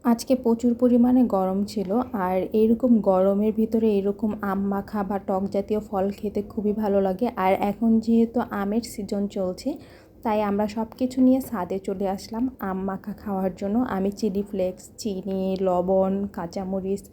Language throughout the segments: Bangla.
আজকে প্রচুর পরিমাণে গরম ছিল, আর এইরকম গরমের ভিতরে এরকম আম মাখা বা টক জাতীয় ফল খেতে খুবই ভালো লাগে। আর এখন যেহেতু আমের সিজন চলছে, তাই আমরা সব কিছু নিয়ে ছাদে চলে আসলাম আম মাখা খাওয়ার জন্য। আমি চিলি ফ্লেক্স, চিনি, লবণ, কাঁচামরিচ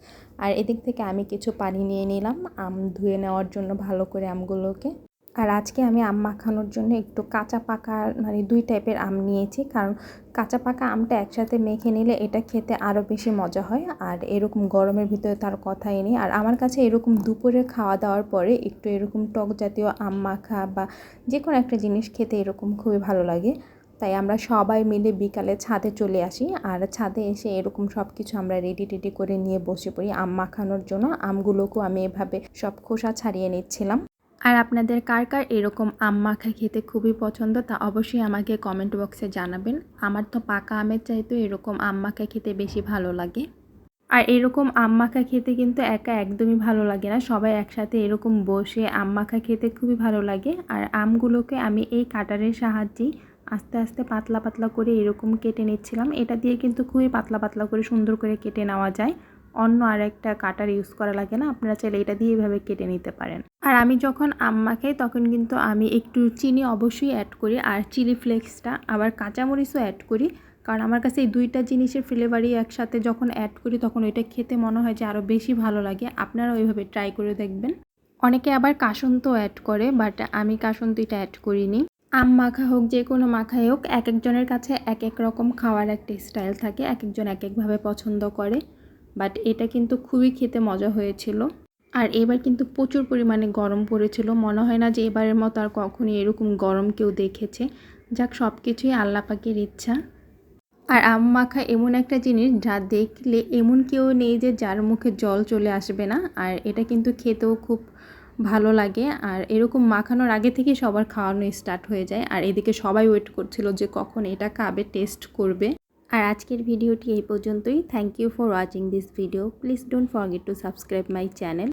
আর এদিক থেকে আমি কিছু পানি নিয়ে নিলাম আম ধুয়ে নেওয়ার জন্য ভালো করে আমগুলোকে। আর আজকে আমি আম মাখানোর জন্য একটু কাঁচা পাকা মানে 2 টাইপের আম নিয়েছি, কারণ কাঁচা পাকা আমটা একসাথে মেখে নিলে এটা খেতে আরও বেশি মজা হয়। আর এরকম গরমের ভিতরে তার কথাই নেই। আর আমার কাছে এরকম দুপুরে খাওয়া দাওয়ার পরে একটু এরকম টক জাতীয় আম মাখা বা যে কোনো একটা জিনিস খেতে এরকম খুবই ভালো লাগে। তাই আমরা সবাই মিলে বিকালে ছাদে চলে আসি, আর ছাদে এসে এরকম সব কিছু আমরা রেডি করে নিয়ে বসে পড়ি আম মাখানোর জন্য। আমগুলোকেও আমি এভাবে সব খোসা ছাড়িয়ে নিচ্ছিলাম। আর আপনাদের কার কার এরকম আম মাখা খেতে খুবই পছন্দ, তা অবশ্যই আমাকে কমেন্ট বক্সে জানাবেন। আমার তো পাকা আমের চাইতেও এরকম আম মাখা খেতে বেশি ভালো লাগে। আর এরকম আম মাখা খেতে কিন্তু একা একদমই ভালো লাগে না, সবাই একসাথে এরকম বসে আম মাখা খেতে খুবই ভালো লাগে। আর আমগুলোকে আমি এই কাটারের সাহায্যেই আস্তে আস্তে পাতলা পাতলা করে এরকম কেটে নিচ্ছিলাম। এটা দিয়ে কিন্তু খুবই পাতলা পাতলা করে সুন্দর করে কেটে নেওয়া যায়, অন্য আর একটা কাটার ইউজ করা লাগে না। আপনারা চাইলে এটা দিয়ে এভাবে কেটে নিতে পারেন। আর আমি যখন আম মাখাই তখন কিন্তু আমি একটু চিনি অবশ্যই অ্যাড করি, আর চিলি ফ্লেক্সটা আবার কাঁচামরিচও অ্যাড করি, কারণ আমার কাছে এই দুইটা জিনিসের ফ্লেভারই একসাথে যখন অ্যাড করি তখন ওইটা খেতে মনে হয় যে আরও বেশি ভালো লাগে। আপনারা ওইভাবে ট্রাই করে দেখবেন। অনেকে আবার কাসুন্দ অ্যাড করে, বাট আমি কাসুন্দিটা অ্যাড করিনি। আম মাখা হোক, যে কোনো মাখাই হোক, এক একজনের কাছে এক এক রকম খাওয়ার একটা স্টাইল থাকে, এক একজন এক একভাবে পছন্দ করে। বাট এটা কিন্তু খুবই খেতে মজা হয়েছিল। আর এবার কিন্তু প্রচুর পরিমাণে গরম পড়েছিল, মনে হয় না যে এবারের মতো আর কখনই এরকম গরম কেউ দেখেছে। যাক, সব কিছুই আল্লাহ পাকের ইচ্ছা। আর আম মাখা এমন একটা জিনিস যা দেখলে এমন কেউ নেই যে যার মুখে জল চলে আসবে না। আর এটা কিন্তু খেতেও খুব ভালো লাগে। আর এরকম মাখানোর আগে থেকে সবার খাওয়ানো স্টার্ট হয়ে যায়, আর এদিকে সবাই ওয়েট করছিল যে কখন এটা খাবে, টেস্ট করবে। আর আজকের ভিডিওটি এই পর্যন্তই। Thank you for watching this video. Please don't forget to subscribe my channel.